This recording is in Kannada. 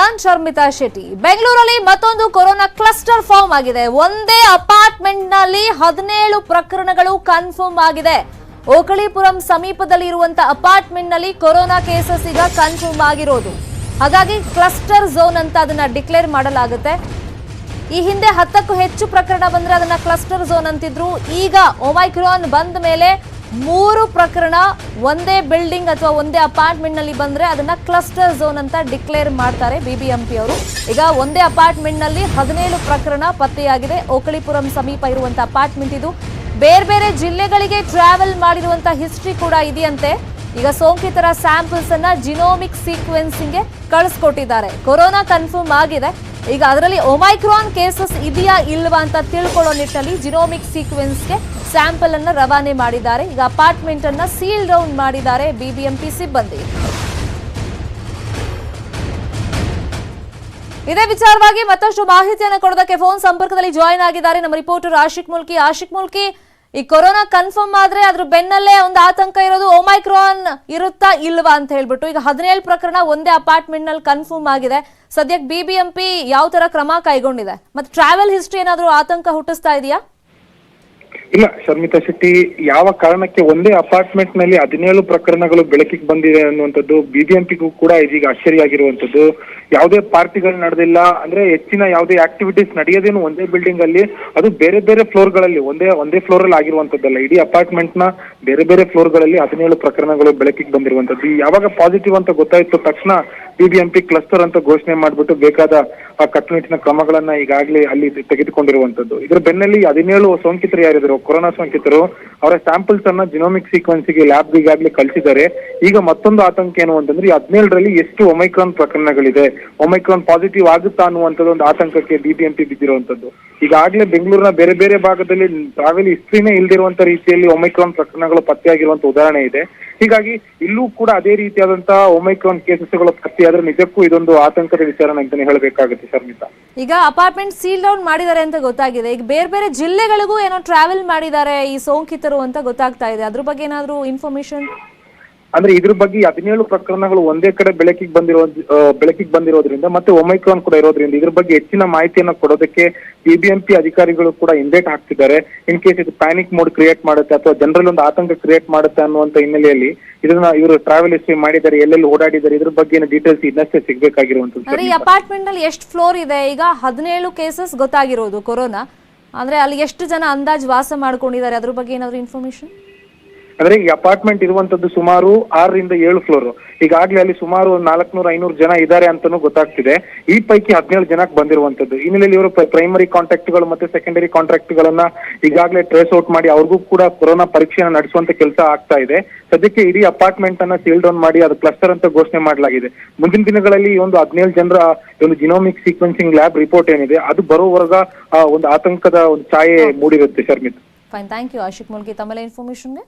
ನಾನ್ ಶರ್ಮಿತಾ ಶೆಟ್ಟಿ. ಬೆಂಗಳೂರಲ್ಲಿ ಮತ್ತೊಂದು ಕೊರೋನಾ ಕ್ಲಸ್ಟರ್ ಫಾರ್ಮ್ ಆಗಿದೆ. ಒಂದೇ ಅಪಾರ್ಟ್ಮೆಂಟ್ ನಲ್ಲಿ 17 ಪ್ರಕರಣಗಳು ಕನ್ಫರ್ಮ್ ಆಗಿದೆ. ಓಕಳಿಪುರಂ ಸಮೀಪದಲ್ಲಿ ಇರುವಂತಹ ಅಪಾರ್ಟ್ಮೆಂಟ್ ನಲ್ಲಿ ಕೊರೋನಾ ಕೇಸಸ್ ಈಗ ಕನ್ಫರ್ಮ್ ಆಗಿರೋದು. ಹಾಗಾಗಿ ಕ್ಲಸ್ಟರ್ ಝೋನ್ ಅಂತ ಅದನ್ನ ಡಿಕ್ಲೇರ್ ಮಾಡಲಾಗುತ್ತೆ. ಈ ಹಿಂದೆ 10ಕ್ಕೂ ಹೆಚ್ಚು ಪ್ರಕರಣ ಬಂದ್ರೆ ಅದನ್ನ ಕ್ಲಸ್ಟರ್ ಝೋನ್ ಅಂತಿದ್ರು. ಈಗ ಒಮೈಕ್ರಾನ್ ಬಂದ ಮೇಲೆ 3 ಪ್ರಕರಣ ಒಂದೇ ಬಿಲ್ಡಿಂಗ್ ಅಥವಾ ಒಂದೇ ಅಪಾರ್ಟ್ಮೆಂಟ್ ನಲ್ಲಿ ಬಂದ್ರೆ ಅದನ್ನ ಕ್ಲಸ್ಟರ್ ಝೋನ್ ಅಂತ ಡಿಕ್ಲೇರ್ ಮಾಡ್ತಾರೆ ಬಿಬಿಎಂಪಿ ಅವರು. ಈಗ ಒಂದೇ ಅಪಾರ್ಟ್ಮೆಂಟ್ ನಲ್ಲಿ 17 ಪ್ರಕರಣ ಪತ್ತೆಯಾಗಿದೆ. ಓಕಳಿಪುರಂ ಸಮೀಪ ಇರುವಂತಹ ಅಪಾರ್ಟ್ಮೆಂಟ್ ಇದು. ಬೇರೆ ಬೇರೆ ಜಿಲ್ಲೆಗಳಿಗೆ ಟ್ರಾವೆಲ್ ಮಾಡಿರುವಂತಹ ಹಿಸ್ಟ್ರಿ ಕೂಡ ಇದೆಯಂತೆ. ಈಗ ಸೋಂಕಿತರ ಸ್ಯಾಂಪಲ್ಸ್ ಅನ್ನ ಜಿನೋಮಿಕ್ ಸೀಕ್ವೆನ್ಸಿಂಗ್ ಗೆ ಕಳಿಸ್ಕೊಟ್ಟಿದ್ದಾರೆ. ಕೊರೋನಾ ಕನ್ಫರ್ಮ್ ಆಗಿದೆ. ಈಗ ಅದರಲ್ಲಿ ಒಮೈಕ್ರಾನ್ ಕೇಸಸ್ ಇದೆಯಾ ಇಲ್ವಾ ಅಂತ ತಿಳ್ಕೊಳ್ಳೋ ನಿಟ್ಟಿನಲ್ಲಿ ಜಿನೋಮಿಕ್ ಸೀಕ್ವೆನ್ಸ್ಗೆ ಸ್ಯಾಂಪಲ್ ಅನ್ನ ರವಾನೆ ಮಾಡಿದ್ದಾರೆ. ಈಗ ಅಪಾರ್ಟ್ಮೆಂಟ್ ಅನ್ನ ಸೀಲ್ ಡೌನ್ ಮಾಡಿದ್ದಾರೆ ಬಿಬಿಎಂಪಿ ಸಿಬ್ಬಂದಿ. ಇದೇ ವಿಚಾರವಾಗಿ ಮತ್ತಷ್ಟು ಮಾಹಿತಿಯನ್ನು ಕೊಡೋದಕ್ಕೆ ಫೋನ್ ಸಂಪರ್ಕದಲ್ಲಿ ಜಾಯಿನ್ ಆಗಿದ್ದಾರೆ ನಮ್ಮ ರಿಪೋರ್ಟರ್ ಆಶಿಕ್ ಮುಲ್ಕಿ. ಆಶಿಕ್ ಮುಲ್ಕಿ, ಈ ಕೊರೋನಾ ಕನ್ಫರ್ಮ್ ಆದ್ರೆ ಅದ್ರ ಬೆನ್ನಲ್ಲೇ ಒಂದು ಆತಂಕ ಇರೋದು ಒಮೈಕ್ರಾನ್ ಇರುತ್ತಾ ಇಲ್ವಾ ಅಂತ ಹೇಳ್ಬಿಟ್ಟು. ಈಗ 17 ಪ್ರಕರಣ ಒಂದೇ ಅಪಾರ್ಟ್ಮೆಂಟ್ ನಲ್ಲಿ ಕನ್ಫರ್ಮ್ ಆಗಿದೆ. ಸದ್ಯಕ್ಕೆ ಬಿಬಿಎಂಪಿ ಯಾವ ತರ ಕ್ರಮ ಕೈಗೊಂಡಿದೆ? ಮತ್ತೆ ಟ್ರಾವೆಲ್ ಹಿಸ್ಟ್ರಿ ಏನಾದ್ರೂ ಆತಂಕ ಹುಟ್ಟಿಸ್ತಾ ಇದೆಯಾ? ಇಲ್ಲ ಶರ್ಮಿತಾ ಶೆಟ್ಟಿ, ಯಾವ ಕಾರಣಕ್ಕೆ ಒಂದೇ ಅಪಾರ್ಟ್ಮೆಂಟ್ ನಲ್ಲಿ 17 ಪ್ರಕರಣಗಳು ಬೆಳಕಿಗೆ ಬಂದಿದೆ ಅನ್ನುವಂಥದ್ದು ಬಿಬಿಎಂಪಿಗೂ ಕೂಡ ಇದೀಗ ಆಶ್ಚರ್ಯ ಆಗಿರುವಂತದ್ದು. ಯಾವುದೇ ಪಾರ್ಟಿಗಳು ನಡೆದಿಲ್ಲ, ಅಂದ್ರೆ ಹೆಚ್ಚಿನ ಯಾವುದೇ ಆಕ್ಟಿವಿಟೀಸ್ ನಡೆಯೋದೇನು ಒಂದೇ ಬಿಲ್ಡಿಂಗ್ ಅಲ್ಲಿ, ಅದು ಬೇರೆ ಬೇರೆ ಫ್ಲೋರ್ ಗಳಲ್ಲಿ ಒಂದೇ ಫ್ಲೋರ್ ಅಲ್ಲಿ ಆಗಿರುವಂತದ್ದಲ್ಲ. ಇಡೀ ಅಪಾರ್ಟ್ಮೆಂಟ್ ನ ಬೇರೆ ಬೇರೆ ಫ್ಲೋರ್ ಗಳಲ್ಲಿ 17 ಪ್ರಕರಣಗಳು ಬೆಳಕಿಗೆ ಬಂದಿರುವಂತದ್ದು. ಯಾವಾಗ ಪಾಸಿಟಿವ್ ಅಂತ ಗೊತ್ತಾಯ್ತು ತಕ್ಷಣ ಬಿಬಿಎಂಪಿ ಕ್ಲಸ್ಟರ್ ಅಂತ ಘೋಷಣೆ ಮಾಡ್ಬಿಟ್ಟು ಬೇಕಾದ ಕಟ್ಟುನಿಟ್ಟಿನ ಕ್ರಮಗಳನ್ನ ಈಗಾಗಲೇ ಅಲ್ಲಿ ತೆಗೆದುಕೊಂಡಿರುವಂತದ್ದು. ಇದರ ಬೆನ್ನಲ್ಲಿ 17 ಸೋಂಕಿತರು ಯಾರಿದ್ರು, ಕೊರೋನಾ ಸೋಂಕಿತರು, ಅವರ ಸ್ಯಾಂಪಲ್ಸ್ ಅನ್ನ ಜಿನೋಮಿಕ್ ಸೀಕ್ವೆನ್ಸ್ಗೆ ಲ್ಯಾಬ್ ಈಗಾಗಲೇ ಕಳಿಸಿದ್ದಾರೆ. ಈಗ ಮತ್ತೊಂದು ಆತಂಕ ಏನು ಅಂತಂದ್ರೆ 17ರಲ್ಲಿ ಎಷ್ಟು ಒಮೈಕ್ರಾನ್ ಪ್ರಕರಣಗಳಿದೆ, ಒಮೈಕ್ರಾನ್ ಪಾಸಿಟಿವ್ ಆಗುತ್ತಾ ಅನ್ನುವಂಥದ್ದು ಒಂದು ಆತಂಕಕ್ಕೆ ಬಿಬಿಎಂಪಿ ಬಿದ್ದಿರುವಂತದ್ದು. ಈಗಾಗಲೇ ಬೆಂಗಳೂರಿನ ಬೇರೆ ಬೇರೆ ಭಾಗದಲ್ಲಿ ಟ್ರಾವೆಲ್ ಹಿಸ್ಟ್ರಿನೇ ಇಲ್ದಿರುವಂತ ರೀತಿಯಲ್ಲಿ ಒಮೈಕ್ರಾನ್ ಪ್ರಕರಣಗಳು ಪತ್ತೆಯಾಗಿರುವಂತ ಉದಾಹರಣೆ ಇದೆ. ಹೀಗಾಗಿ ಇಲ್ಲೂ ಕೂಡ ಅದೇ ರೀತಿಯಾದಂತಹ ಒಮೈಕ್ರಾನ್ ಕೇಸಸ್ಗಳು ಪತ್ತೆಯಾದ್ರೆ ನಿಜಕ್ಕೂ ಇದೊಂದು ಆತಂಕದ ವಿಚಾರ ಅಂತಾನೆ ಹೇಳಬೇಕಾಗುತ್ತೆ ಶರ್ಮಿತಾ. ಈಗ ಅಪಾರ್ಟ್ಮೆಂಟ್ ಸೀಲ್ ಡೌನ್ ಮಾಡಿದ್ದಾರೆ ಅಂತ ಗೊತ್ತಾಗಿದೆ. ಈಗ ಬೇರೆ ಬೇರೆ ಜಿಲ್ಲೆಗಳಿಗೂ ಏನೋ ಟ್ರಾವೆಲ್ ಮಾಡಿದ್ದಾರೆ ಈ ಸೋಂಕಿತರು ಅಂತ ಗೊತ್ತಾಗ್ತಾ ಇದೆ. ಅದ್ರ ಬಗ್ಗೆ ಏನಾದ್ರು ಇನ್ಫಾರ್ಮೇಶನ್? ಅಂದ್ರೆ ಇದ್ರ ಬಗ್ಗೆ 17 ಪ್ರಕರಣಗಳು ಒಂದೇ ಕಡೆ ಬೆಳಕಿಗೆ ಬಂದಿರೋದ್ರಿಂದ ಮತ್ತೆ ಒಮೈಕ್ರಾನ್ ಕೂಡ ಇರೋದ್ರಿಂದ ಇದ್ರ ಬಗ್ಗೆ ಹೆಚ್ಚಿನ ಮಾಹಿತಿಯನ್ನ ಕೊಡೋದಕ್ಕೆ ಬಿಬಿಎಂಪಿ ಅಧಿಕಾರಿಗಳು ಕೂಡ ಹಿಂದೇಟ್ ಹಾಕ್ತಿದ್ದಾರೆ. ಇನ್ ಕೇಸ್ ಇದು ಪ್ಯಾನಿಕ್ ಮೋಡ್ ಕ್ರಿಯೇಟ್ ಮಾಡುತ್ತೆ ಅಥವಾ ಜನರಲ್ಲಿ ಒಂದು ಆತಂಕ ಕ್ರಿಯೇಟ್ ಮಾಡುತ್ತೆ ಅನ್ನುವಂತ ಹಿನ್ನೆಲೆಯಲ್ಲಿ ಇದನ್ನ ಇವರು ಟ್ರಾವೆಲ್ ಹಿಸ್ಟ್ರಿ ಮಾಡಿದ್ದಾರೆ, ಎಲ್ಲೆಲ್ಲಿ ಓಡಾಡಿದ್ದಾರೆ, ಇದ್ರ ಬಗ್ಗೆ ಡೀಟೇಲ್ಸ್ ಇನ್ನಷ್ಟೇ ಸಿಗ್ಬೇಕಾಗಿರುವಂತದ್ದು. ಈ ಅಪಾರ್ಟ್ಮೆಂಟ್ ನಲ್ಲಿ ಎಷ್ಟು ಫ್ಲೋರ್ ಇದೆ? ಈಗ 17 ಕೇಸಸ್ ಗೊತ್ತಾಗಿರೋದು ಕೊರೋನಾ, ಅಂದ್ರೆ ಅಲ್ಲಿ ಎಷ್ಟು ಜನ ಅಂದಾಜು ವಾಸ ಮಾಡ್ಕೊಂಡಿದ್ದಾರೆ, ಅದ್ರ ಬಗ್ಗೆ ಏನಾದ್ರು ಇನ್ಫಾರ್ಮೇಶನ್? ಅಂದ್ರೆ ಈ ಅಪಾರ್ಟ್ಮೆಂಟ್ ಇರುವಂತದ್ದು ಸುಮಾರು 6 ರಿಂದ 7 ಫ್ಲೋರ್. ಈಗಾಗಲೇ ಅಲ್ಲಿ ಸುಮಾರು 400-500 ಜನ ಇದ್ದಾರೆ ಅಂತಾನೂ ಗೊತ್ತಾಗ್ತಿದೆ. ಈ ಪೈಕಿ 17 ಜನಕ್ಕೆ ಬಂದಿರುವಂತದ್ದು. ಈ ಹಿನ್ನೆಲೆಯಲ್ಲಿ ಇವರು ಪ್ರೈಮರಿ ಕಾಂಟ್ಯಾಕ್ಟ್ಗಳು ಮತ್ತೆ ಸೆಕೆಂಡರಿ ಕಾಂಟ್ಯಾಕ್ಟ್ಗಳನ್ನ ಈಗಾಗಲೇ ಟ್ರೇಸ್ ಔಟ್ ಮಾಡಿ ಅವ್ರಿಗೂ ಕೂಡ ಕೊರೋನಾ ಪರೀಕ್ಷೆಯನ್ನು ನಡೆಸುವಂತ ಕೆಲಸ ಆಗ್ತಾ ಇದೆ. ಸದ್ಯಕ್ಕೆ ಇಡೀ ಅಪಾರ್ಟ್ಮೆಂಟ್ ಅನ್ನ ಸೀಲ್ ಡೌನ್ ಮಾಡಿ ಅದು ಕ್ಲಸ್ಟರ್ ಅಂತ ಘೋಷಣೆ ಮಾಡಲಾಗಿದೆ. ಮುಂದಿನ ದಿನಗಳಲ್ಲಿ ಈ ಒಂದು 17 ಜನರ ಒಂದು ಜಿನೋಮಿಕ್ ಸೀಕ್ವೆನ್ಸಿಂಗ್ ಲ್ಯಾಬ್ ರಿಪೋರ್ಟ್ ಏನಿದೆ ಅದು ಬರೋವರೆಗ ಒಂದು ಆತಂಕದ ಒಂದು ಛಾಯೆ ಮೂಡಿರುತ್ತೆ Sharmith. Fine, thank you Ashiq Mulki ತಮ್ಮ ಇನ್ಫಾರ್ಮೇಶನ್ಗೆ.